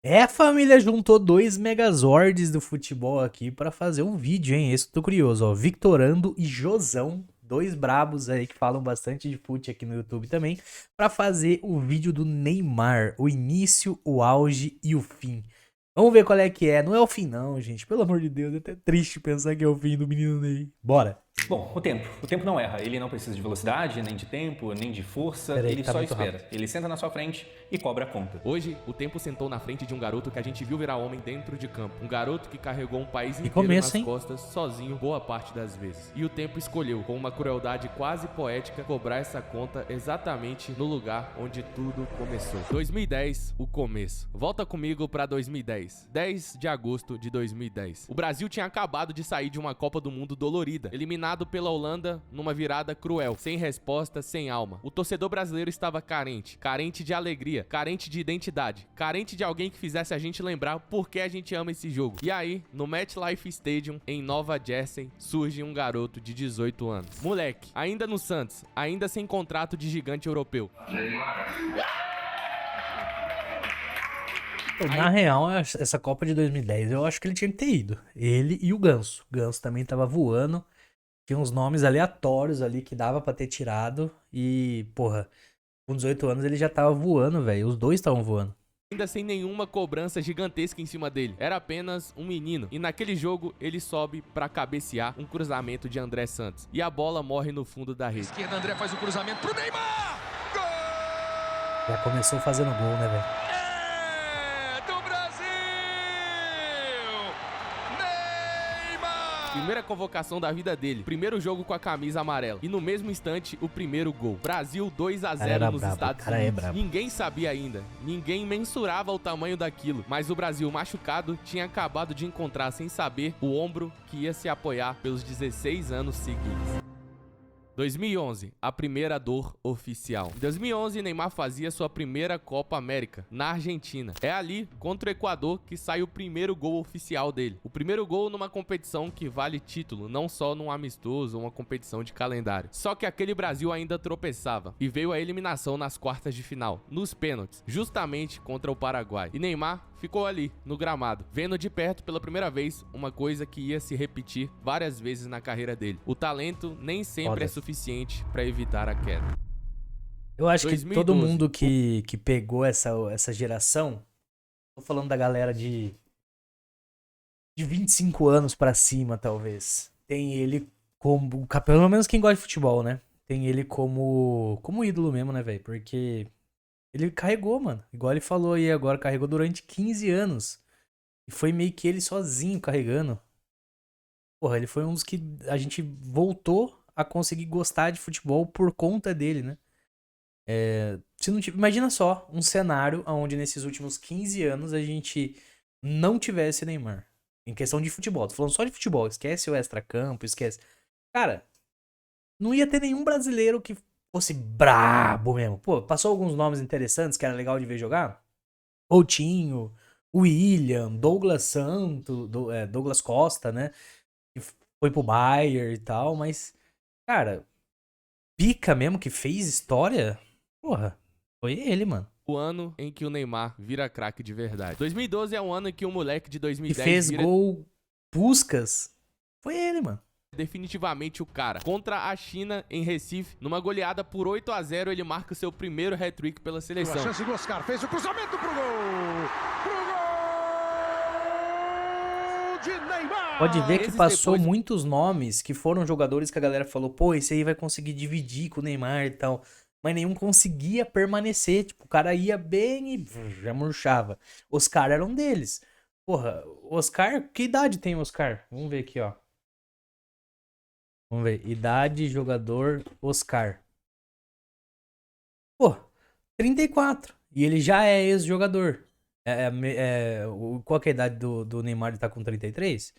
É, a família juntou dois megazords do futebol aqui pra fazer um vídeo, hein? Esse eu tô curioso, ó. Victorando e Josão, dois brabos aí que falam bastante de fute aqui no YouTube também, pra fazer o vídeo do Neymar, o início, o auge e o fim. Vamos ver qual é que é. Não é o fim não, gente. Pelo amor de Deus, é até triste pensar que é o fim do menino Ney. Bora. Bom, o tempo. O tempo não erra. Ele não precisa de velocidade, nem de tempo, nem de força. Pera aí que Ele tá só muito rápido. espera. Ele senta na sua frente e cobra a conta. Hoje, o tempo sentou na frente de um garoto que a gente viu virar homem dentro de campo. Um garoto que carregou um país Que inteiro começo, nas hein? costas, sozinho, boa parte das vezes. E o tempo escolheu, com uma crueldade quase poética, cobrar essa conta exatamente no lugar onde tudo começou. 2010, o começo. Volta comigo pra 2010. 10 de agosto de 2010. O Brasil tinha acabado de sair de uma Copa do Mundo dolorida, eliminado pela Holanda numa virada cruel, sem resposta, sem alma. O torcedor brasileiro estava carente, carente de alegria, carente de identidade, carente de alguém que fizesse a gente lembrar por que a gente ama esse jogo. E aí, no MetLife Stadium, em Nova Jersey, surge um garoto de 18 anos. Moleque, ainda no Santos, ainda sem contrato de gigante europeu. Pô, na real, essa Copa de 2010, eu acho que ele tinha que ter ido. Ele e o Ganso. O Ganso também tava voando. Tinha uns nomes aleatórios ali que dava pra ter tirado. E, porra, com 18 anos ele já tava voando, velho. Os dois estavam voando. Ainda sem nenhuma cobrança gigantesca em cima dele. Era apenas um menino. E naquele jogo, ele sobe pra cabecear um cruzamento de André Santos. E a bola morre no fundo da rede. Esquerda, André faz o cruzamento pro Neymar! Já começou fazendo gol, né, velho? É do Brasil! Neymar! Primeira convocação da vida dele. Primeiro jogo com a camisa amarela. E no mesmo instante, o primeiro gol. Brasil 2 a Cara 0 era nos brabo, Estados o cara é Unidos. brabo. Ninguém sabia ainda. Ninguém mensurava o tamanho daquilo. Mas o Brasil machucado tinha acabado de encontrar, sem saber, o ombro que ia se apoiar pelos 16 anos seguintes. 2011, a primeira dor oficial. Em 2011, Neymar fazia sua primeira Copa América, na Argentina. É ali, contra o Equador, que sai o primeiro gol oficial dele. O primeiro gol numa competição que vale título, não só num amistoso ou uma competição de calendário. Só que aquele Brasil ainda tropeçava, e veio a eliminação nas quartas de final, nos pênaltis, justamente contra o Paraguai. E Neymar ficou ali, no gramado, vendo de perto pela primeira vez uma coisa que ia se repetir várias vezes na carreira dele. O talento nem sempre Foda. é suficiente para evitar a queda. Eu acho que todo 2012. mundo que pegou essa geração, tô falando da galera de 25 anos pra cima, talvez, tem ele como, pelo menos quem gosta de futebol, né? Tem ele como ídolo mesmo, né, velho? Porque ele carregou, mano. Igual ele falou aí agora, carregou durante 15 anos. E foi meio que ele sozinho carregando. Porra, ele foi um dos que a gente voltou a conseguir gostar de futebol por conta dele, né? Se não imagina só um cenário onde nesses últimos 15 anos a gente não tivesse Neymar. Em questão de futebol. Tô falando só de futebol. Esquece o extracampo, esquece. Cara, não ia ter nenhum brasileiro que fosse brabo mesmo. Pô, passou alguns nomes interessantes que era legal de ver jogar. Coutinho, William, Douglas Santos, Douglas Costa, né? Que foi pro Bayern e tal, mas, cara, pica mesmo que fez história, porra, foi ele, mano. O ano em que o Neymar vira craque de verdade. 2012 é um ano em que o moleque de Que 2010 fez vira gol Puskas, foi ele, mano. definitivamente o cara. Contra a China em Recife, numa goleada por 8 a 0, ele marca o seu primeiro hat-trick pela A seleção. chance do Oscar fez o cruzamento pro gol! Pro gol de Neymar! Pode ver que Meses passou depois- muitos nomes que foram jogadores que a galera falou, pô, esse aí vai conseguir dividir com o Neymar e tal. Mas nenhum conseguia permanecer. Tipo, o cara ia bem e já murchava. Oscar era um deles. Porra, Oscar, que idade tem o Oscar? Vamos ver aqui, ó. Vamos ver. Idade, jogador, Oscar. Pô, 34. E ele já é ex-jogador. Qual que é a idade do Neymar? Ele tá com 33?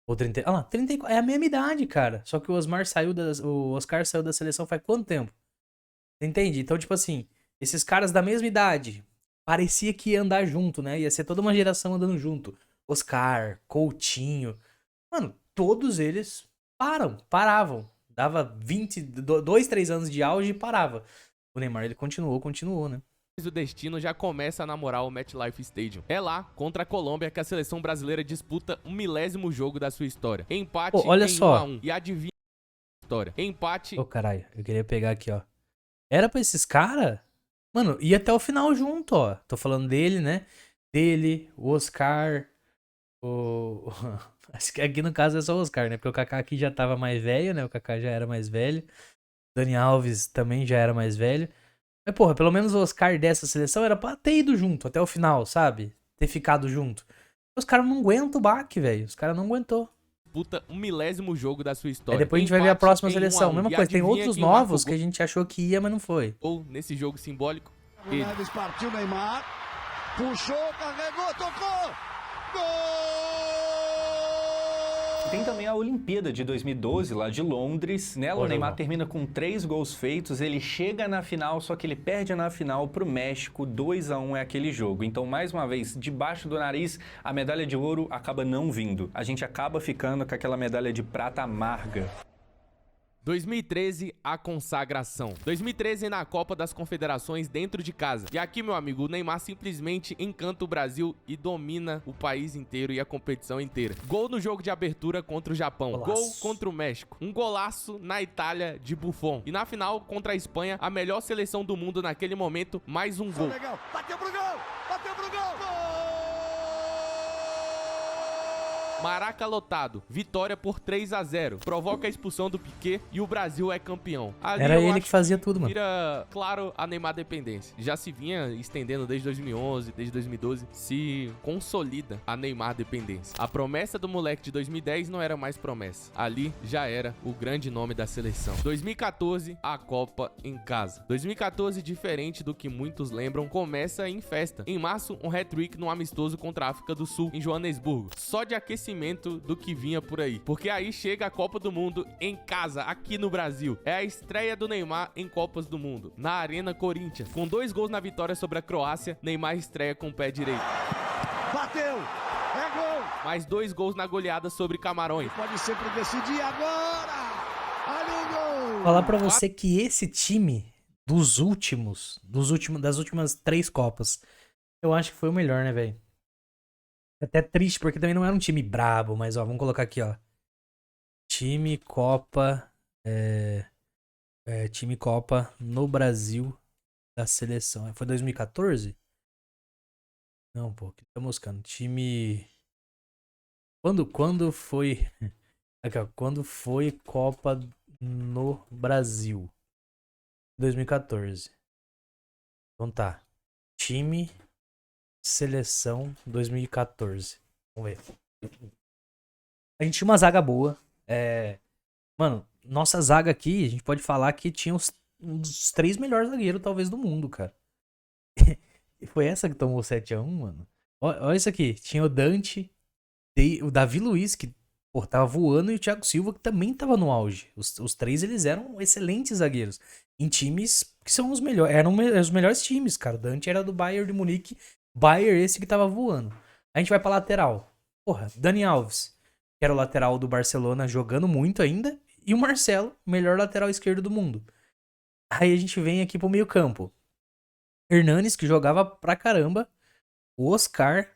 Ou 30, ah lá, 34. É a mesma idade, cara. Só que o Oscar saiu da seleção faz quanto tempo? Entende? Então, tipo assim, esses caras da mesma idade, parecia que ia andar junto, né? Ia ser toda uma geração andando junto. Oscar, Coutinho. Mano, todos eles paravam. Dava 2, 3 anos de auge e parava. O Neymar, ele continuou, né? o destino já começa a namorar o MetLife Stadium. É lá, contra a Colômbia, que a seleção brasileira disputa o 10º jogo da sua história. Empate Pô, olha em só. 1-1. E adivinha a história. Empate... Ô, caralho, eu queria pegar aqui, ó. Era pra esses caras? Mano, ia até o final junto, ó. Tô falando dele, né? Dele, o Oscar, o... Acho que aqui no caso é só o Oscar, né? Porque o Kaká aqui já tava mais velho, né? O Kaká já era mais velho. Dani Alves também já era mais velho. Mas, porra, pelo menos o Oscar dessa seleção era pra ter ido junto até o final, sabe? Ter ficado junto. Os caras não aguentam o baque, velho. Os caras não aguentou. Disputa o 10º jogo da sua história. Aí depois a gente vai ver a Empate próxima em seleção. 1-1. Mesma E coisa, tem adivinha outros quem marca o novos que a gente achou que ia, mas não foi. gol nesse jogo simbólico? Ele. Neves partiu, Neymar. Puxou, carregou, tocou. Gol! Tem também a Olimpíada de 2012, lá de Londres. Nela, Bora, o Neymar irmão. termina com 3 gols feitos. Ele chega na final, só que ele perde na final pro México. 2-1 é aquele jogo. Então, mais uma vez, debaixo do nariz, a medalha de ouro acaba não vindo. A gente acaba ficando com aquela medalha de prata amarga. 2013, a consagração. 2013 na Copa das Confederações dentro de casa. E aqui, meu amigo, o Neymar simplesmente encanta o Brasil e domina o país inteiro e a competição inteira. Gol no jogo de abertura contra o Japão. Golaço. Gol contra o México. Um golaço na Itália de Buffon. E na final contra a Espanha, a melhor seleção do mundo naquele momento, mais um gol. Legal. Bateu pro gol. Bateu pro gol. Maraca lotado, vitória por 3-0, provoca a expulsão do Piquet e o Brasil é campeão. Ali Era eu ele acho que fazia tudo, mano. vira, claro, a Neymar dependência. Já se vinha estendendo desde 2011, desde 2012, se consolida a Neymar dependência. A promessa do moleque de 2010 não era mais promessa. Ali já era o grande nome da seleção. 2014, a Copa em casa. 2014, diferente do que muitos lembram, começa em festa. Em março, um hat-trick no amistoso contra a África do Sul, em Joanesburgo. Só de aquecimento do que vinha por aí. Porque aí chega a Copa do Mundo em casa, aqui no Brasil. É a estreia do Neymar em Copas do Mundo, na Arena Corinthians. Com 2 gols na vitória sobre a Croácia, Neymar estreia com o pé direito. Bateu. É gol. Mais 2 gols na goleada sobre Camarões. Pode sempre decidir agora. Olha o gol. Falar pra você que esse time das últimas 3 Copas, eu acho que foi o melhor, né, velho? Até triste, porque também não era um time brabo, mas ó, vamos colocar aqui, ó. Time Copa. Time Copa no Brasil da seleção. Foi 2014? Não, pô, que tá moscando. Time. Quando foi. Aqui, ó, quando foi Copa no Brasil? 2014. Então tá. Time. Seleção 2014. Vamos ver. A gente tinha uma zaga boa. Mano, nossa zaga aqui, a gente pode falar que tinha um dos 3 melhores zagueiros, talvez, do mundo, cara. E foi essa que tomou 7-1, mano. Olha isso aqui. Tinha o Dante, o Davi Luiz, que pô, tava voando, e o Thiago Silva, que também tava no auge. Os 3, eles eram excelentes zagueiros. Em times que são os melhores. Eram os melhores times, cara. O Dante era do Bayern de Munique. Bayern, esse que tava voando. A gente vai pra lateral. Porra, Dani Alves, que era o lateral do Barcelona, jogando muito ainda. E o Marcelo, melhor lateral esquerdo do mundo. Aí a gente vem aqui pro meio campo. Hernanes, que jogava pra caramba. O Oscar,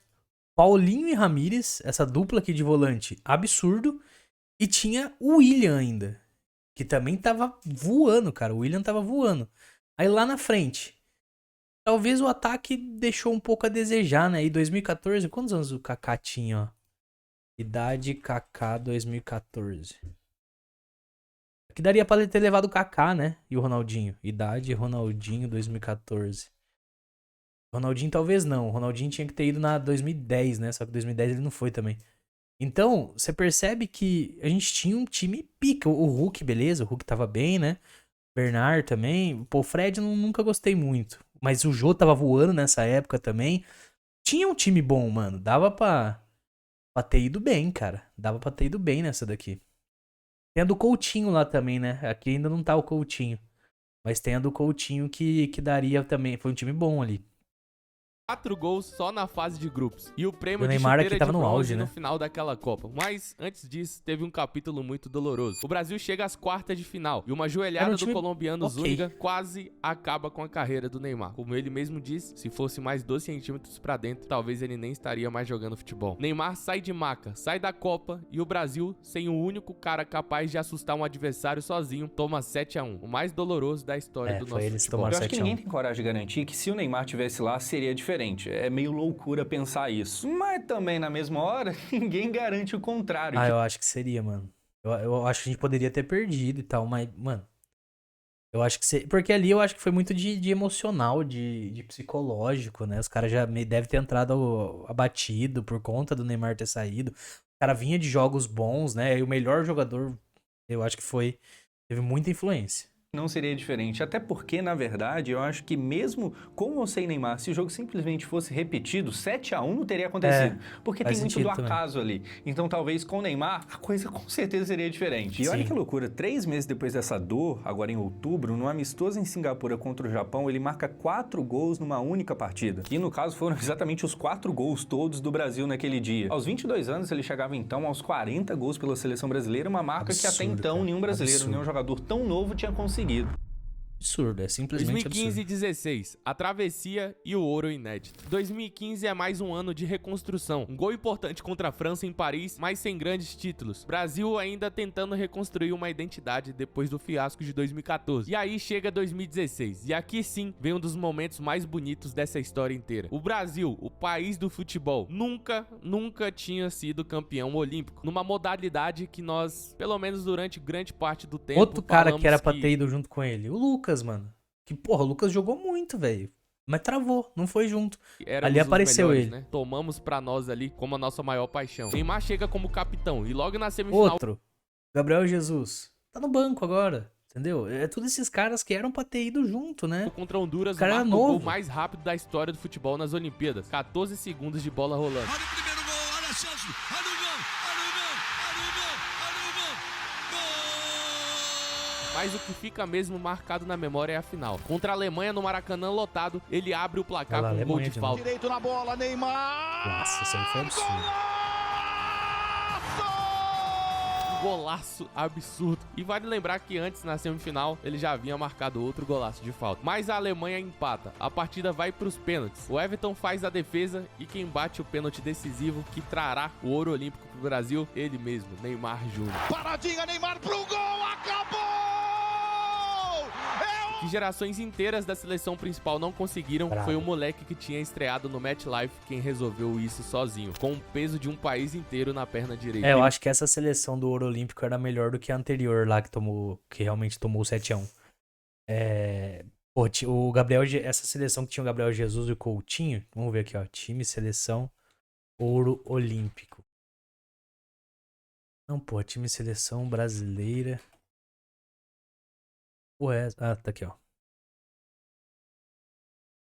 Paulinho e Ramírez, essa dupla aqui de volante, absurdo. E tinha o William ainda, que também tava voando, cara. O William tava voando. Aí lá na frente, talvez o ataque deixou um pouco a desejar, né? E 2014, quantos anos o Kaká tinha, ó? Idade Kaká 2014. Que daria pra ele ter levado o Kaká, né? E o Ronaldinho. Idade Ronaldinho 2014. Ronaldinho talvez não. O Ronaldinho tinha que ter ido na 2010, né? Só que 2010 ele não foi também. Então, você percebe que a gente tinha um time pica. O Hulk, beleza. O Hulk tava bem, né? Bernard também. Pô, o Fred eu nunca gostei muito. Mas o Jô tava voando nessa época também. Tinha um time bom, mano. Dava pra ter ido bem, cara. Dava pra ter ido bem nessa daqui. Tem a do Coutinho lá também, né? Aqui ainda não tá o Coutinho. Mas tem a do Coutinho que daria também. Foi um time bom ali. 4 gols só na fase de grupos. E o prêmio O de Neymar chuteira aqui tava de no bronze auge, no né? final daquela Copa. Mas, antes disso, teve um capítulo muito doloroso. O Brasil chega às quartas de final e uma joelhada do time colombiano ok. Zúñiga quase acaba com a carreira do Neymar. Como ele mesmo disse, se fosse mais 12 centímetros pra dentro, talvez ele nem estaria mais jogando futebol. Neymar sai de maca, sai da Copa e o Brasil, sem o único cara capaz de assustar um adversário sozinho, toma 7-1. O mais doloroso da história do foi nosso eles futebol. tomaram Eu acho que 7 a 1. ninguém tem coragem de garantir que se o Neymar tivesse lá, seria diferente. É meio loucura pensar isso. Mas também, na mesma hora, ninguém garante o contrário. Eu acho que seria, mano. Eu acho que a gente poderia ter perdido e tal, mas, mano. Eu acho que seria. Porque ali eu acho que foi muito de emocional, de psicológico, né? Os caras já devem ter entrado abatido por conta do Neymar ter saído. O cara vinha de jogos bons, né? E o melhor jogador, eu acho que foi. Teve muita influência. Não seria diferente. Até porque, na verdade, eu acho que mesmo com ou sem Neymar, se o jogo simplesmente fosse repetido, 7-1 não teria acontecido. Porque tem faz muito sentido do acaso ali. Então, talvez com o Neymar, a coisa com certeza seria diferente. E olha Sim. que loucura, 3 meses depois dessa dor, agora em outubro, no amistoso em Singapura contra o Japão, ele marca 4 gols numa única partida. E no caso foram exatamente os 4 gols todos do Brasil naquele dia. Aos 22 anos, ele chegava então aos 40 gols pela seleção brasileira, uma marca que até Absurdo, então cara. nenhum brasileiro, Absurdo. nenhum jogador tão novo tinha conseguido. Absurdo, é simplesmente 2015 e absurdo. 16, a travessia e o ouro inédito. 2015 é mais um ano de reconstrução. Um gol importante contra a França em Paris, mas sem grandes títulos. Brasil ainda tentando reconstruir uma identidade depois do fiasco de 2014. E aí chega 2016, e aqui sim vem um dos momentos mais bonitos dessa história inteira. O Brasil, o país do futebol, nunca tinha sido campeão olímpico, numa modalidade que nós, pelo menos durante grande parte do tempo, Outro cara falamos que era pra ter ido junto com ele, o Lucas, mano. Que, porra, o Lucas jogou muito, velho. Mas travou, não foi junto. éramos Ali os apareceu melhores, ele. né? Tomamos pra nós ali como a nossa maior paixão. Neymar chega como capitão e logo na semifinal Outro, Gabriel Jesus. Tá no banco agora, entendeu? É todos esses caras que eram pra ter ido junto, né? contra Honduras O cara era marca o gol novo. mais rápido da história do futebol nas Olimpíadas. 14 segundos de bola rolando. Olha o primeiro gol, olha a chance. Olha o gol, olha o gol, olha o gol, olha o gol. Gol! Mas o que fica mesmo marcado na memória é a final. Contra a Alemanha no Maracanã lotado, ele abre o placar Olha lá, com um gol Alemanha de de falta. Direito na bola, Neymar. Nossa, isso aí foi absurdo. Um golaço absurdo. E vale lembrar que antes, na semifinal, ele já havia marcado outro golaço de falta. Mas a Alemanha empata. A partida vai para os pênaltis. O Everton faz a defesa e quem bate o pênalti decisivo que trará o ouro olímpico pro Brasil, ele mesmo, Neymar Júnior. Paradinha, Neymar pro gol, acabou! Que gerações inteiras da seleção principal não conseguiram, Bravo. foi o moleque que tinha estreado no MetLife quem resolveu isso sozinho, com o peso de um país inteiro na perna direita. Eu acho que essa seleção do Ouro Olímpico era melhor do que a anterior lá, que realmente tomou o 7-1. O Gabriel, essa seleção que tinha o Gabriel Jesus e o Coutinho, vamos ver aqui, ó, time, seleção, Ouro Olímpico. Não, pô, time, seleção brasileira. Tá aqui, ó.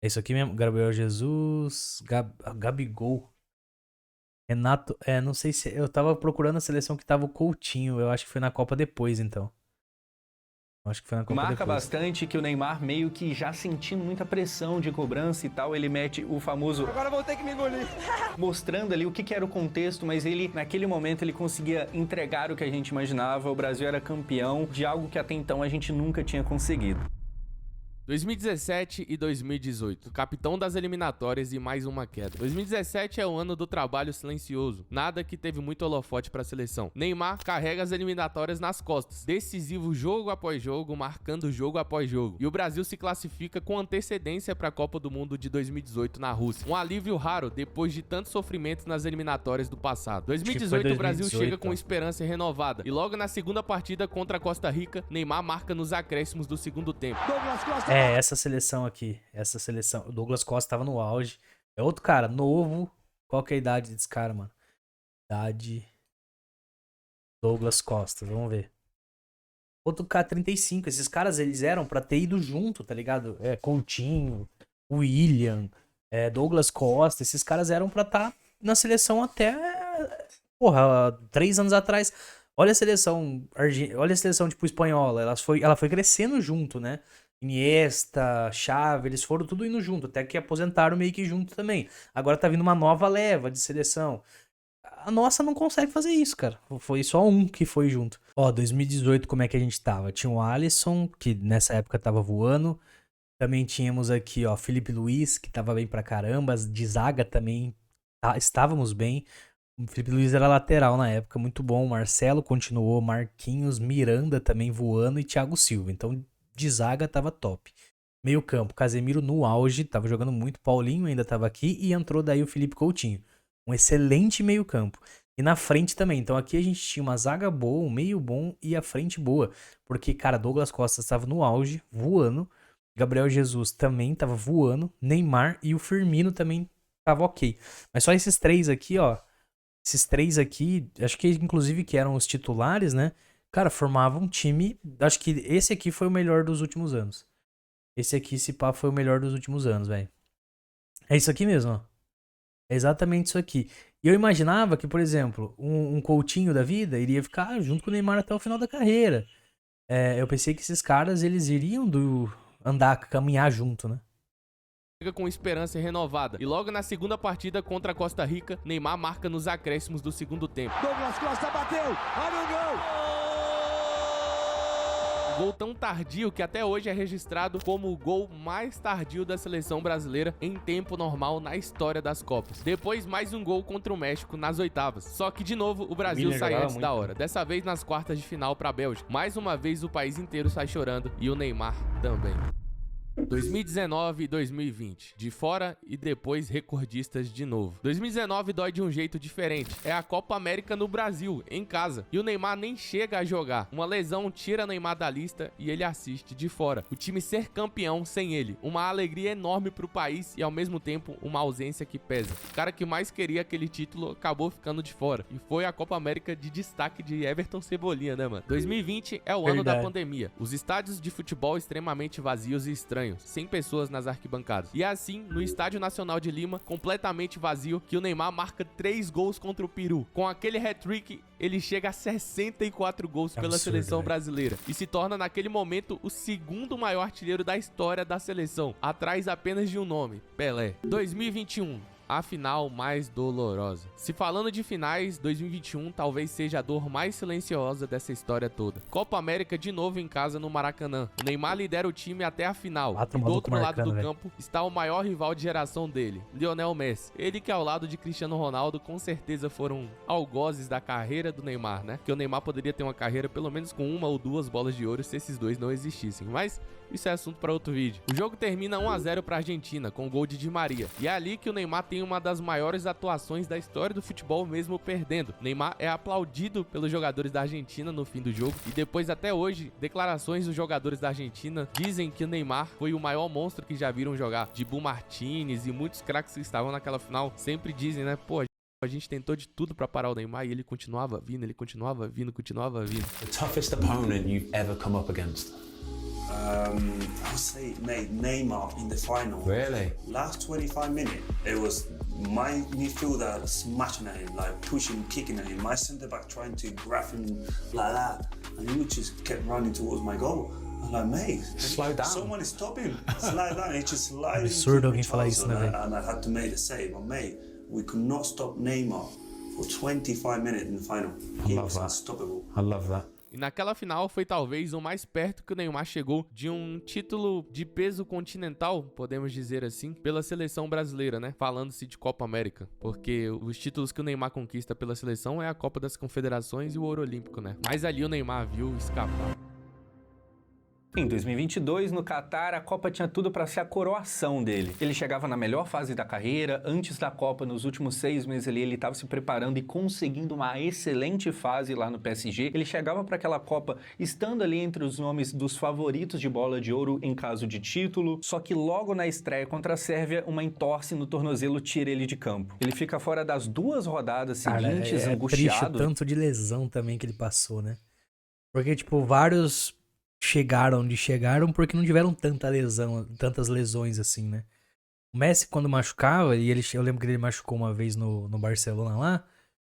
É isso aqui mesmo, Gabriel Jesus, Gabigol. Renato, não sei se... Eu tava procurando a seleção que tava o Coutinho, eu acho que foi na Copa depois, então. Acho que foi na Copa Marca depois. bastante que o Neymar, meio que já sentindo muita pressão de cobrança e tal, ele mete o famoso... Agora vou ter que me engolir. Mostrando ali o que era o contexto, mas ele, naquele momento, ele conseguia entregar o que a gente imaginava. O Brasil era campeão de algo que até então a gente nunca tinha conseguido. 2017 e 2018, o capitão das eliminatórias e mais uma queda. 2017 é o ano do trabalho silencioso, nada que teve muito holofote para a seleção. Neymar carrega as eliminatórias nas costas, decisivo jogo após jogo, marcando jogo após jogo. E o Brasil se classifica com antecedência para a Copa do Mundo de 2018 na Rússia. Um alívio raro depois de tanto sofrimento nas eliminatórias do passado. 2018 o Brasil 2018, chega com esperança renovada e logo na segunda partida contra a Costa Rica, Neymar marca nos acréscimos do segundo tempo. Douglas Costa. Essa seleção aqui. Essa seleção. O Douglas Costa tava no auge. É outro cara, novo. Qual que é a idade desse cara, mano? Idade. Douglas Costa, vamos ver. Outro cara, 35. Esses caras, eles eram pra ter ido junto, tá ligado? Coutinho, William, Douglas Costa. Esses caras eram pra estar na seleção até. Porra, 3 anos atrás. Olha a seleção. Olha a seleção, tipo, espanhola. Ela foi crescendo junto, né? Iniesta, Xavi, eles foram tudo indo junto, até que aposentaram meio que junto também. Agora tá vindo uma nova leva de seleção. A nossa não consegue fazer isso, cara. Foi só um que foi junto. Ó, 2018, como é que a gente tava? Tinha o Alisson, que nessa época tava voando. Também tínhamos aqui, ó, Felipe Luiz, que tava bem pra caramba. De zaga também estávamos bem. O Felipe Luiz era lateral na época, muito bom. Marcelo continuou, Marquinhos, Miranda também voando e Thiago Silva. Então, de zaga tava top. Meio campo, Casemiro no auge, tava jogando muito. Paulinho ainda tava aqui e entrou daí o Felipe Coutinho. Um excelente meio campo. E na frente também. Então aqui a gente tinha uma zaga boa, um meio bom e a frente boa. Porque, cara, Douglas Costa estava no auge, voando. Gabriel Jesus também tava voando. Neymar e o Firmino também tava ok. Mas só esses três aqui, ó. Esses três aqui, acho que inclusive que eram os titulares, né? Cara, formavam um time. Acho que esse aqui foi o melhor dos últimos anos. Esse aqui, esse pá, foi o melhor dos últimos anos, velho. É isso aqui mesmo, ó. É exatamente isso aqui. E eu imaginava que, por exemplo, um Coutinho da vida iria ficar junto com o Neymar até o final da carreira. Eu pensei que esses caras, eles iriam caminhar junto, né? Chega com esperança renovada. E logo na segunda partida contra a Costa Rica, Neymar marca nos acréscimos do segundo tempo. Douglas Costa bateu, olha o gol! Gol tão tardio que até hoje é registrado como o gol mais tardio da seleção brasileira em tempo normal na história das Copas. Depois, mais um gol contra o México nas oitavas. Só que, de novo, o Brasil sai antes da hora. Dessa vez nas quartas de final para a Bélgica. Mais uma vez, o país inteiro sai chorando e o Neymar também. 2019 e 2020, de fora e depois recordistas de novo. 2019 dói de um jeito diferente, é a Copa América no Brasil, em casa, e o Neymar nem chega a jogar. Uma lesão tira Neymar da lista e ele assiste de fora. O time ser campeão sem ele, uma alegria enorme pro país e ao mesmo tempo uma ausência que pesa. O cara que mais queria aquele título acabou ficando de fora, e foi a Copa América de destaque de Everton Cebolinha, né, mano? 2020 é o ano da pandemia, os estádios de futebol extremamente vazios e estranhos, sem pessoas nas arquibancadas. E assim, no Estádio Nacional de Lima, completamente vazio, que o Neymar marca 3 gols contra o Peru. Com aquele hat-trick, ele chega a 64 gols pela seleção brasileira e se torna naquele momento o segundo maior artilheiro da história da seleção, atrás apenas de um nome, Pelé. 2021. A final mais dolorosa. Se falando de finais, 2021 talvez seja a dor mais silenciosa dessa história toda. Copa América de novo em casa no Maracanã. O Neymar lidera o time até a final. E do outro lado do campo está o maior rival de geração dele, Lionel Messi. Ele que ao lado de Cristiano Ronaldo com certeza foram algozes da carreira do Neymar, né? Que o Neymar poderia ter uma carreira pelo menos com 1 ou 2 bolas de ouro se esses dois não existissem. Mas isso é assunto para outro vídeo. O jogo termina 1-0 para a Argentina, com o gol de Di Maria. E é ali que o Neymar tem uma das maiores atuações da história do futebol, mesmo perdendo. Neymar é aplaudido pelos jogadores da Argentina no fim do jogo. E depois, até hoje, declarações dos jogadores da Argentina dizem que o Neymar foi o maior monstro que já viram jogar. Dibu Martínez e muitos craques que estavam naquela final sempre dizem, né? Pô, a gente tentou de tudo para parar o Neymar e ele continuava vindo, continuava vindo. The toughest opponent you've ever come up against? I'll say, mate, Neymar in the final. Really? Last 25 minutes, it was my midfielder smashing at him, like pushing, kicking at him. My centre back trying to grab him like that, and he just kept running towards my goal. I'm like, mate, slow down. Someone is stopping. Slow down. He just sliding. Absurdo alguém falar isso, né, velho? And I had to make the save. But mate, we could not stop Neymar for 25 minutes in the final. He was unstoppable. I love that. E naquela final foi talvez o mais perto que o Neymar chegou de um título de peso continental, podemos dizer assim, pela seleção brasileira, né? Falando-se de Copa América, porque os títulos que o Neymar conquista pela seleção é a Copa das Confederações e o Ouro Olímpico, né? Mas ali o Neymar viu escapar. Em 2022, no Catar, a Copa tinha tudo para ser a coroação dele. Ele chegava na melhor fase da carreira, antes da Copa, nos últimos 6 meses ali, ele estava se preparando e conseguindo uma excelente fase lá no PSG. Ele chegava para aquela Copa estando ali entre os nomes dos favoritos de bola de ouro em caso de título, só que logo na estreia contra a Sérvia, uma entorse no tornozelo tira ele de campo. Ele fica fora das 2 rodadas seguintes, angustiado. Triste o tanto de lesão também que ele passou, né? Porque, tipo, vários chegaram porque não tiveram tantas lesões assim, né? O Messi, quando machucava, e eu lembro que ele machucou uma vez no Barcelona lá,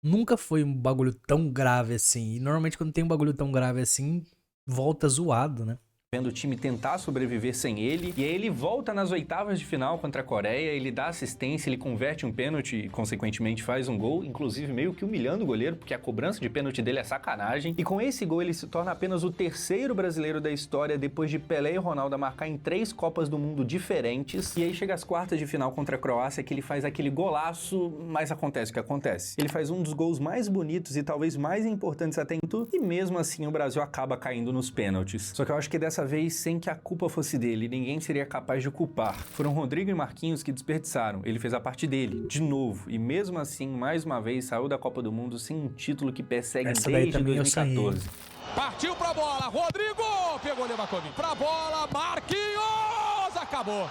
nunca foi um bagulho tão grave assim. E normalmente quando tem um bagulho tão grave assim, volta zoado, né? vendo o time tentar sobreviver sem ele, e aí ele volta nas oitavas de final contra a Coreia, ele dá assistência, ele converte um pênalti e, consequentemente, faz um gol, inclusive meio que humilhando o goleiro, porque a cobrança de pênalti dele é sacanagem, e com esse gol ele se torna apenas o terceiro brasileiro da história, depois de Pelé e Ronaldo, a marcar em 3 Copas do Mundo diferentes, e aí chega às quartas de final contra a Croácia, que ele faz aquele golaço, mas acontece o que acontece. Ele faz um dos gols mais bonitos e talvez mais importantes até então, e mesmo assim o Brasil acaba caindo nos pênaltis. Só que eu acho que dessa vez, sem que a culpa fosse dele, ninguém seria capaz de culpar. Foram Rodrigo e Marquinhos que desperdiçaram. Ele fez a parte dele, de novo. E mesmo assim, mais uma vez, saiu da Copa do Mundo sem um título que persegue desde 2014. Partiu pra bola, Rodrigo! Pegou o Levakovic pra bola, Marquinhos! Acabou.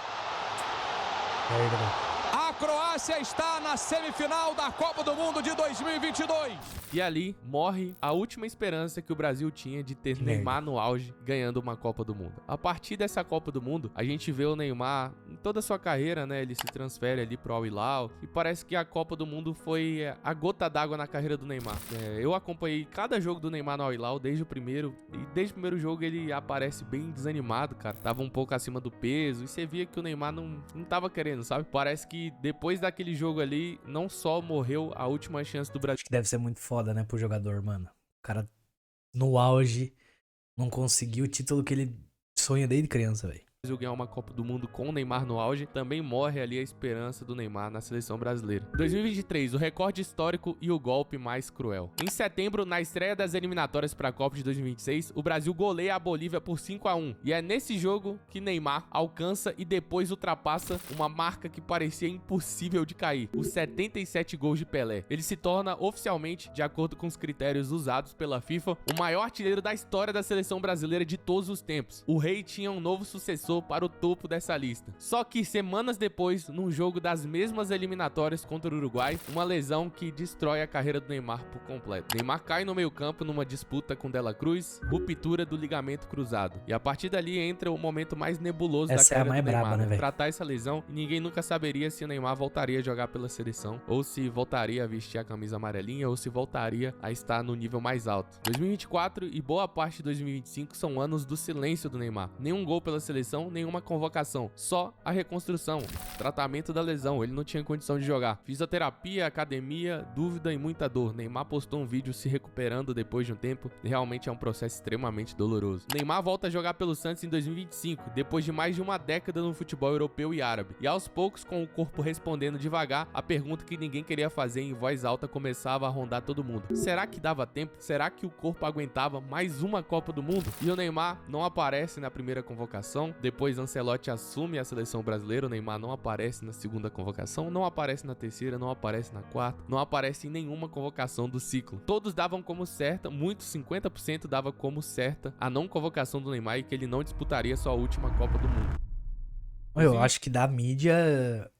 A Croácia está na semifinal da Copa do Mundo de 2022. E ali morre a última esperança que o Brasil tinha de ter Neymar no auge ganhando uma Copa do Mundo. A partir dessa Copa do Mundo, a gente vê o Neymar em toda a sua carreira, né? Ele se transfere ali pro Al Hilal e parece que a Copa do Mundo foi a gota d'água na carreira do Neymar. Eu acompanhei cada jogo do Neymar no Al Hilal desde o primeiro, e desde o primeiro jogo ele aparece bem desanimado, cara. Tava um pouco acima do peso e você via que o Neymar não tava querendo, sabe? Parece que depois daquele jogo ali, não só morreu a última chance do Brasil. Acho que deve ser muito foda, né, pro jogador, mano. O cara no auge não conseguiu o título que ele sonha desde criança, velho. Ganhar uma Copa do Mundo com o Neymar no auge, também morre ali a esperança do Neymar na seleção brasileira. 2023, o recorde histórico e o golpe mais cruel. Em setembro, na estreia das eliminatórias para a Copa de 2026, o Brasil goleia a Bolívia por 5-1. E é nesse jogo que Neymar alcança e depois ultrapassa uma marca que parecia impossível de cair, os 77 gols de Pelé. Ele se torna oficialmente, de acordo com os critérios usados pela FIFA, o maior artilheiro da história da seleção brasileira de todos os tempos. O Rei tinha um novo sucessor para o topo dessa lista. Só que semanas depois, num jogo das mesmas eliminatórias contra o Uruguai, uma lesão que destrói a carreira do Neymar por completo. Neymar cai no meio-campo numa disputa com Dela Cruz, ruptura do ligamento cruzado. E a partir dali entra o momento mais nebuloso da carreira do Neymar, né, tratar essa lesão, e ninguém nunca saberia se o Neymar voltaria a jogar pela seleção, ou se voltaria a vestir a camisa amarelinha, ou se voltaria a estar no nível mais alto. 2024 e boa parte de 2025 são anos do silêncio do Neymar. Nenhum gol pela seleção, nenhuma convocação, só a reconstrução, tratamento da lesão, ele não tinha condição de jogar. Fisioterapia, academia, dúvida e muita dor. Neymar postou um vídeo se recuperando depois de um tempo, e realmente é um processo extremamente doloroso. Neymar volta a jogar pelo Santos em 2025, depois de mais de uma década no futebol europeu e árabe, e aos poucos, com o corpo respondendo devagar, a pergunta que ninguém queria fazer em voz alta começava a rondar todo mundo. Será que dava tempo? Será que o corpo aguentava mais uma Copa do Mundo? E o Neymar não aparece na primeira convocação. Depois Ancelotti assume a seleção brasileira, o Neymar não aparece na segunda convocação, não aparece na terceira, não aparece na quarta, não aparece em nenhuma convocação do ciclo. Todos davam como certa, muitos 50% dava como certa a não convocação do Neymar e que ele não disputaria sua última Copa do Mundo. Eu acho que da mídia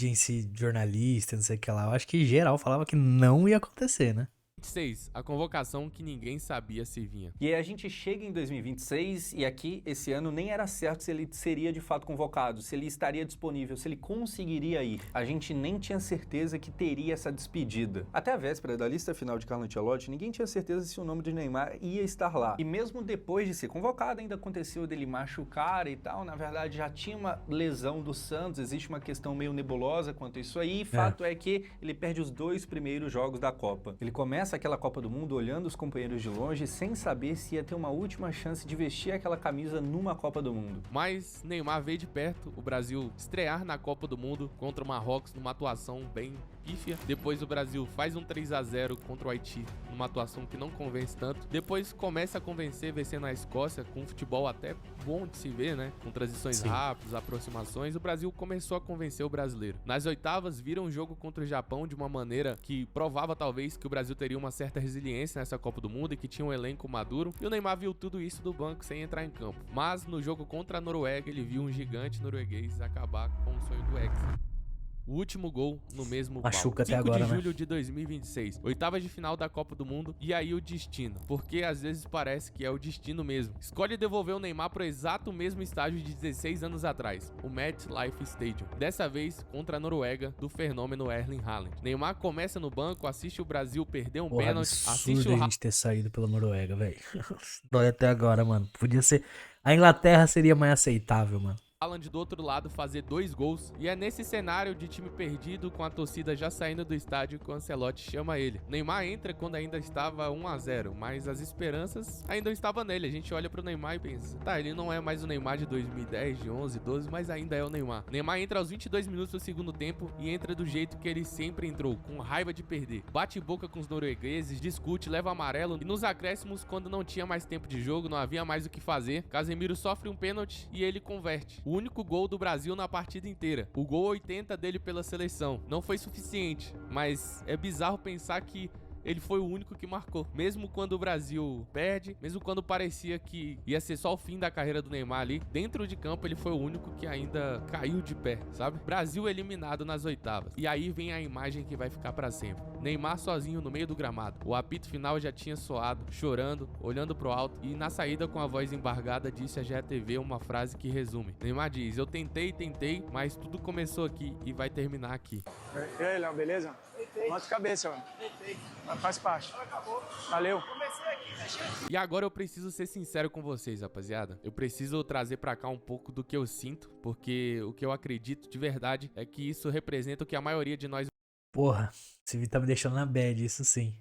em si, jornalista, não sei o que lá, eu acho que geral falava que não ia acontecer, né? 2026, a convocação que ninguém sabia se vinha. E aí a gente chega em 2026 e aqui, esse ano, nem era certo se ele seria de fato convocado, se ele estaria disponível, se ele conseguiria ir. A gente nem tinha certeza que teria essa despedida. Até a véspera da lista final de Carlo Ancelotti, ninguém tinha certeza se o nome de Neymar ia estar lá. E mesmo depois de ser convocado, ainda aconteceu dele machucar e tal. Na verdade, já tinha uma lesão do Santos, existe uma questão meio nebulosa quanto a isso aí. Fato é que ele perde os 2 primeiros jogos da Copa. Ele começa aquela Copa do Mundo olhando os companheiros de longe sem saber se ia ter uma última chance de vestir aquela camisa numa Copa do Mundo. Mas Neymar veio de perto o Brasil estrear na Copa do Mundo contra o Marrocos numa atuação bem pífia. Depois o Brasil faz um 3-0 contra o Haiti numa atuação que não convence tanto. Depois começa a convencer vencendo a Escócia com um futebol até bom de se ver, né? Com transições rápidas, aproximações. O Brasil começou a convencer o brasileiro. Nas oitavas viram um jogo contra o Japão de uma maneira que provava talvez que o Brasil teria uma certa resiliência nessa Copa do Mundo e que tinha um elenco maduro. E o Neymar viu tudo isso do banco sem entrar em campo. Mas no jogo contra a Noruega ele viu um gigante norueguês acabar com o sonho do Hexa. O último gol no mesmo Machuca palco. até agora, 5 de julho né? de 2026. Oitavas de final da Copa do Mundo. E aí o destino. Porque às vezes parece que é o destino mesmo. Escolhe devolver o Neymar pro exato mesmo estágio de 16 anos atrás. O MetLife Stadium. Dessa vez contra a Noruega do fenômeno Erling Haaland. Neymar começa no banco, assiste o Brasil perder um pênalti. Assiste Absurdo o a gente ter saído pela Noruega, velho. Dói até agora, mano. Podia ser... A Inglaterra seria mais aceitável, mano. Haaland do outro lado fazer 2 gols, e é nesse cenário de time perdido, com a torcida já saindo do estádio, que o Ancelotti chama ele. Neymar entra quando ainda estava 1-0, mas as esperanças ainda estavam nele. A gente olha pro Neymar e pensa, tá, ele não é mais o Neymar de 2010, de 11, 12, mas ainda é o Neymar. Neymar entra aos 22 minutos do segundo tempo e entra do jeito que ele sempre entrou, com raiva de perder. Bate boca com os noruegueses, discute, leva amarelo, e nos acréscimos, quando não tinha mais tempo de jogo, não havia mais o que fazer, Casemiro sofre um pênalti e ele converte. O único gol do Brasil na partida inteira. O gol 80 dele pela seleção. Não foi suficiente, mas é bizarro pensar que ele foi o único que marcou. Mesmo quando o Brasil perde, mesmo quando parecia que ia ser só o fim da carreira do Neymar ali, dentro de campo ele foi o único que ainda caiu de pé, sabe? Brasil eliminado nas oitavas. E aí vem a imagem que vai ficar pra sempre. Neymar sozinho no meio do gramado. O apito final já tinha soado, chorando, olhando pro alto, e na saída com a voz embargada disse a GTV uma frase que resume. Neymar diz, eu tentei, mas tudo começou aqui e vai terminar aqui. E aí, Léo, beleza? Bota cabeça, mano. Faz parte. Valeu. E agora eu preciso ser sincero com vocês, rapaziada. Eu preciso trazer pra cá um pouco do que eu sinto, porque o que eu acredito de verdade é que isso representa o que a maioria de nós Porra, esse vídeo tá me deixando na bad, isso sim.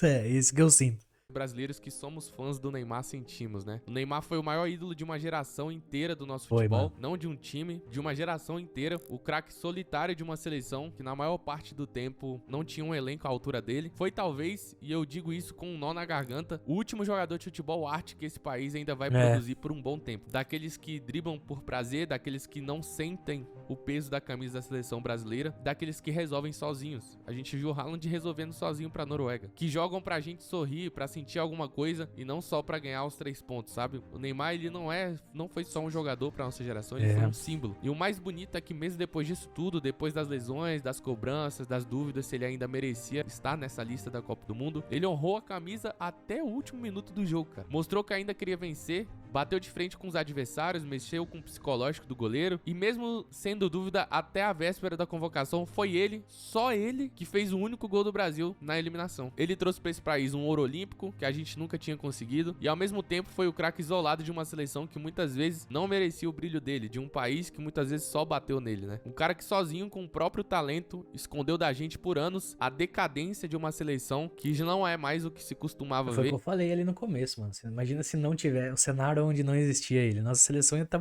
É isso que eu sinto. brasileiros que somos fãs do Neymar sentimos, né? O Neymar foi o maior ídolo de uma geração inteira do nosso Foi, futebol, mano. não de um time, de uma geração inteira. O craque solitário de uma seleção que na maior parte do tempo não tinha um elenco à altura dele. Foi talvez, e eu digo isso com um nó na garganta, o último jogador de futebol arte que esse país ainda vai produzir por um bom tempo. Daqueles que driblam por prazer, daqueles que não sentem o peso da camisa da seleção brasileira, daqueles que resolvem sozinhos. A gente viu o Haaland resolvendo sozinho pra Noruega. Que jogam pra gente sorrir, pra sentir alguma coisa e não só pra ganhar os 3 pontos, sabe? O Neymar, ele não foi só um jogador pra nossa geração, ele foi um símbolo. E o mais bonito é que mesmo depois disso tudo, depois das lesões, das cobranças, das dúvidas se ele ainda merecia estar nessa lista da Copa do Mundo, ele honrou a camisa até o último minuto do jogo, cara. Mostrou que ainda queria vencer, bateu de frente com os adversários, mexeu com o psicológico do goleiro e mesmo sendo dúvida até a véspera da convocação, foi ele, só ele, que fez o único gol do Brasil na eliminação. Ele trouxe pra esse país um ouro olímpico que a gente nunca tinha conseguido e ao mesmo tempo foi o craque isolado de uma seleção que muitas vezes não merecia o brilho dele, de um país que muitas vezes só bateu nele, né? Um cara que sozinho, com o próprio talento, escondeu da gente por anos a decadência de uma seleção que já não é mais o que se costumava Foi o ver. que eu falei ali no começo, mano. Você imagina se não tiver o cenário onde não existia ele. Nossa seleção ia estar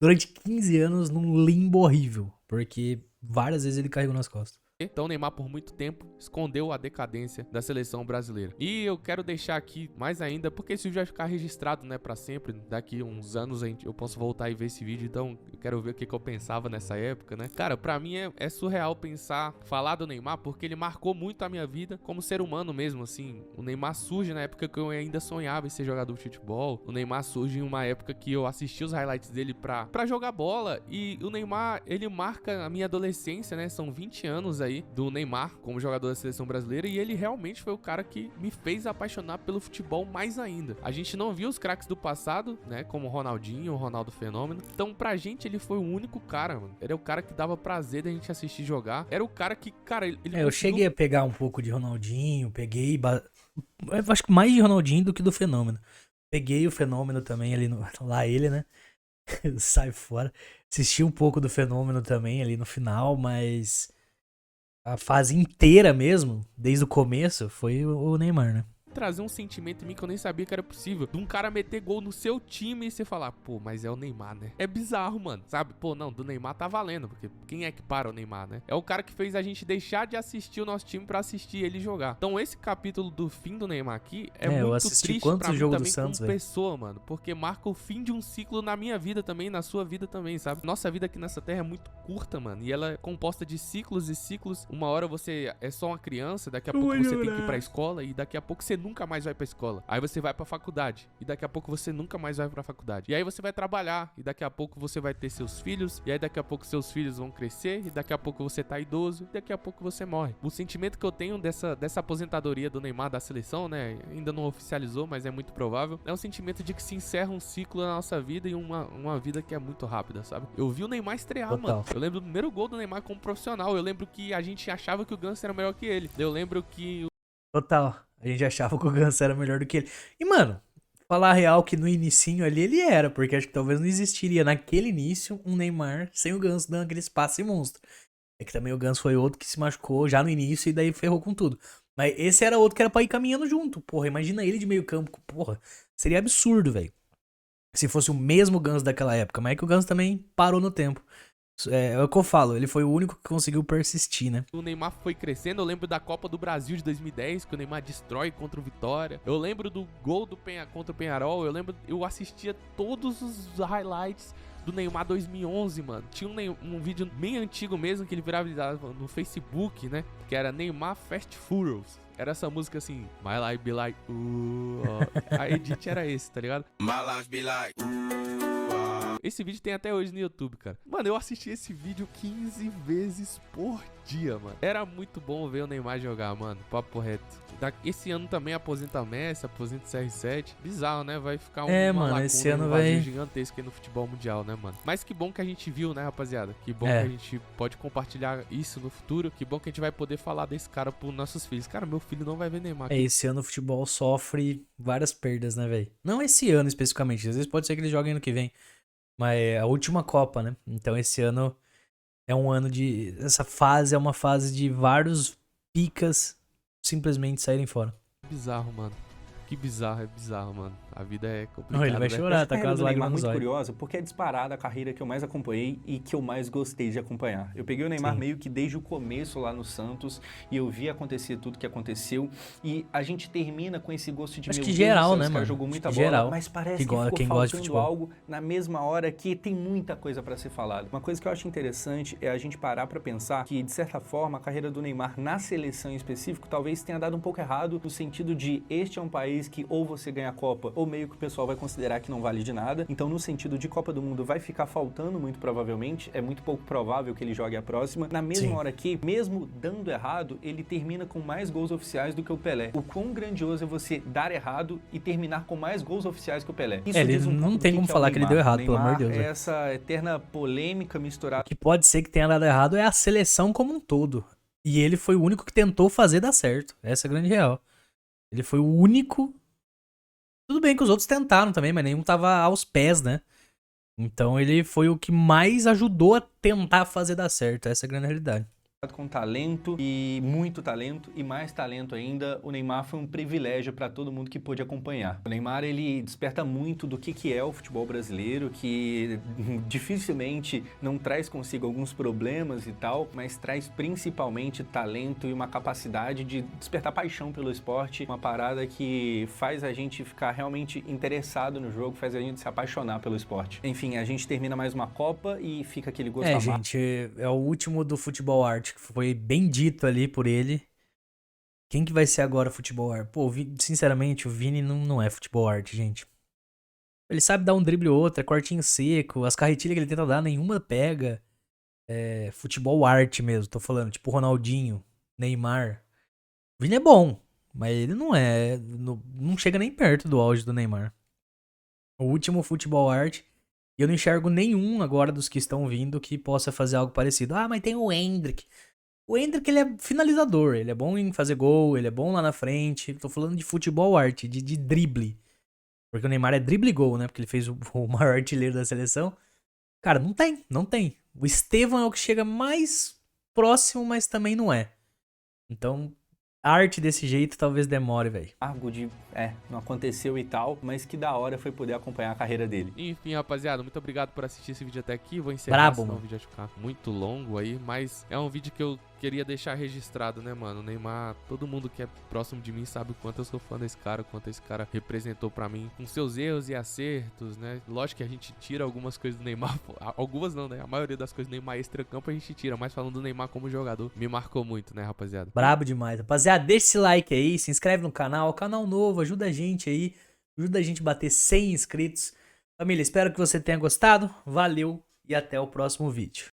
durante 15 anos num limbo horrível, porque várias vezes ele carregou nas costas. Então o Neymar por muito tempo escondeu a decadência da seleção brasileira. E eu quero deixar aqui mais ainda, porque esse vídeo vai ficar registrado, né, pra sempre. Daqui uns anos eu posso voltar e ver esse vídeo, então eu quero ver o que eu pensava nessa época, né. Cara, pra mim é surreal falar do Neymar, porque ele marcou muito a minha vida como ser humano mesmo, assim. O Neymar surge na época que eu ainda sonhava em ser jogador de futebol. O Neymar surge em uma época que eu assisti os highlights dele pra jogar bola. E o Neymar, ele marca a minha adolescência, né, são 20 anos aí do Neymar como jogador da seleção brasileira e ele realmente foi o cara que me fez apaixonar pelo futebol mais ainda. A gente não viu os craques do passado, né, como o Ronaldinho, o Ronaldo Fenômeno. Então pra gente ele foi o único cara, mano. Ele é o cara que dava prazer da gente assistir jogar. Era o cara que, cara, ele eu cheguei a pegar um pouco de Ronaldinho, eu acho que mais de Ronaldinho do que do Fenômeno. Peguei o Fenômeno também ali lá ele, né? Sai fora. Assisti um pouco do Fenômeno também ali no final, mas a fase inteira mesmo, desde o começo, foi o Neymar, né? trazer um sentimento em mim que eu nem sabia que era possível. De um cara meter gol no seu time e você falar, pô, mas é o Neymar, né? É bizarro, mano, sabe? Pô, não, do Neymar tá valendo, porque quem é que para o Neymar, né? É o cara que fez a gente deixar de assistir o nosso time pra assistir ele jogar. Então esse capítulo do fim do Neymar aqui é muito eu assisti triste quantos pra mim jogos também do Santos, como velho? pessoa, mano, porque marca o fim de um ciclo na minha vida também, na sua vida também, sabe? Nossa vida aqui nessa terra é muito curta, mano, e ela é composta de ciclos e ciclos. Uma hora você é só uma criança, daqui a pouco você tem que ir pra escola e daqui a pouco você nunca mais vai pra escola. Aí você vai pra faculdade e daqui a pouco você nunca mais vai pra faculdade. E aí você vai trabalhar e daqui a pouco você vai ter seus filhos e aí daqui a pouco seus filhos vão crescer e daqui a pouco você tá idoso e daqui a pouco você morre. O sentimento que eu tenho dessa aposentadoria do Neymar da seleção, né, ainda não oficializou, mas é muito provável, é um sentimento de que se encerra um ciclo na nossa vida e uma vida que é muito rápida, sabe? Eu vi o Neymar estrear, Total. mano. Eu lembro do primeiro gol do Neymar como profissional. Eu lembro que a gente achava que o Ganso era melhor que ele. Eu lembro que Total. A gente achava que o Ganso era melhor do que ele. E, mano, Falar a real que no inicinho ali ele era, porque acho que talvez não existiria naquele início um Neymar sem o Ganso dando aquele espaço e monstro. É que também o Ganso foi outro que se machucou já no início e daí ferrou com tudo. Mas esse era outro que era pra ir caminhando junto. Porra, imagina ele de meio campo. Porra, seria absurdo, velho. Se fosse o mesmo Ganso daquela época. Mas é que o Ganso também parou no tempo. É o que eu falo, ele foi o único que conseguiu persistir, né? O Neymar foi crescendo, eu lembro da Copa do Brasil de 2010, que o Neymar destrói contra o Vitória. Eu lembro do gol do contra o Peñarol, eu assistia todos os highlights do Neymar 2011, mano. Tinha um vídeo bem antigo mesmo, que ele viralizava no Facebook, né? Que era Neymar Fast Furious. Era essa música assim, My Life Be Like, A edit era esse, tá ligado? My life be like. Esse vídeo tem até hoje no YouTube, cara. Mano, eu assisti esse vídeo 15 vezes por dia, mano. Era muito bom ver o Neymar jogar, mano. Papo reto. Esse ano também aposenta Messi, aposenta CR7. Bizarro, né? Vai ficar mano, esse ano vai gigantesco aí no futebol mundial, né, mano? Mas que bom que a gente viu, né, rapaziada? Que bom que a gente pode compartilhar isso no futuro. Que bom que a gente vai poder falar desse cara pros nossos filhos. Cara, meu filho não vai ver Neymar. Esse ano o futebol sofre várias perdas, né, velho? Não esse ano especificamente. Às vezes pode ser que ele jogue ano que vem. Mas é a última Copa, né? Então esse ano é um ano de... Essa fase é uma fase de vários picas simplesmente saírem fora. Bizarro, mano. Que bizarro, é bizarro, mano. A vida é complicada. Não, ele vai chorar, tá com as lágrimas nos muito olhos. curiosa, porque é disparada a carreira que eu mais acompanhei e que eu mais gostei de acompanhar. Eu peguei o Neymar meio que desde o começo lá no Santos e eu vi acontecer tudo que aconteceu e a gente termina com esse gosto de acho meu que Deus geral, do céu, né, esse cara mano? jogou muita acho bola, geral, mas parece que que ficou quem gosta de faltando futebol. algo na mesma hora que tem muita coisa pra ser falado. Uma coisa que eu acho interessante é a gente parar pra pensar que, de certa forma, a carreira do Neymar na seleção em específico talvez tenha dado um pouco errado no sentido de este é um país que ou você ganha a Copa ou meio que o pessoal vai considerar que não vale de nada. Então, no sentido de Copa do Mundo, vai ficar faltando muito provavelmente. É muito pouco provável que ele jogue a próxima. Na mesma hora que, mesmo dando errado, ele termina com mais gols oficiais do que o Pelé. O quão grandioso é você dar errado e terminar com mais gols oficiais que o Pelé. Isso ele não tem como falar que ele deu errado, pelo amor de Deus. É essa eterna polêmica misturada. O que pode ser que tenha dado errado é a seleção como um todo. E ele foi o único que tentou fazer dar certo. Essa é a grande real. Ele foi o único... Tudo bem que os outros tentaram também, mas nenhum tava aos pés, né? Então ele foi o que mais ajudou a tentar fazer dar certo. Essa é a grande realidade. Com talento e muito talento e mais talento ainda, o Neymar foi um privilégio para todo mundo que pôde acompanhar. O Neymar, ele desperta muito do que é o futebol brasileiro, que dificilmente não traz consigo alguns problemas e tal, mas traz principalmente talento e uma capacidade de despertar paixão pelo esporte, uma parada que faz a gente ficar realmente interessado no jogo, faz a gente se apaixonar pelo esporte. Enfim, a gente termina mais uma Copa e fica aquele gosto amargo. Gente, é o último do Futebol Arte, que foi bem dito ali por ele. Quem que vai ser agora Futebol Arte? Pô, sinceramente, o Vini não é Futebol Arte, gente. Ele sabe dar um drible ou outro, é cortinho seco, as carretilhas que ele tenta dar, nenhuma pega. É Futebol Arte mesmo, tô falando, tipo Ronaldinho, Neymar. O Vini é bom, mas ele não chega nem perto do auge do Neymar. O último Futebol Arte, e eu não enxergo nenhum agora dos que estão vindo que possa fazer algo parecido. Ah, mas tem o Endrick. O Endrick, ele é finalizador, ele é bom em fazer gol, ele é bom lá na frente. Tô falando de Futebol Arte, de drible. Porque o Neymar é drible gol, né? Porque ele fez o maior artilheiro da seleção. Cara, não tem. O Estevão é o que chega mais próximo, mas também não é. Então, arte desse jeito talvez demore, velho. Não aconteceu e tal, mas que da hora foi poder acompanhar a carreira dele. Enfim, rapaziada, muito obrigado por assistir esse vídeo até aqui. Vou encerrar, senão mano. o vídeo vai ficar muito longo aí, mas é um vídeo que eu queria deixar registrado, né, mano? O Neymar, todo mundo que é próximo de mim sabe o quanto eu sou fã desse cara, o quanto esse cara representou pra mim, com seus erros e acertos, né? Lógico que a gente tira algumas coisas do Neymar, algumas não, né? A maioria das coisas do Neymar extra-campo a gente tira, mas falando do Neymar como jogador, me marcou muito, né, rapaziada? Brabo demais. Rapaziada, deixa esse like aí, se inscreve no canal novo, ajuda a gente aí, ajuda a gente a bater 100 inscritos. Família, espero que você tenha gostado, valeu e até o próximo vídeo.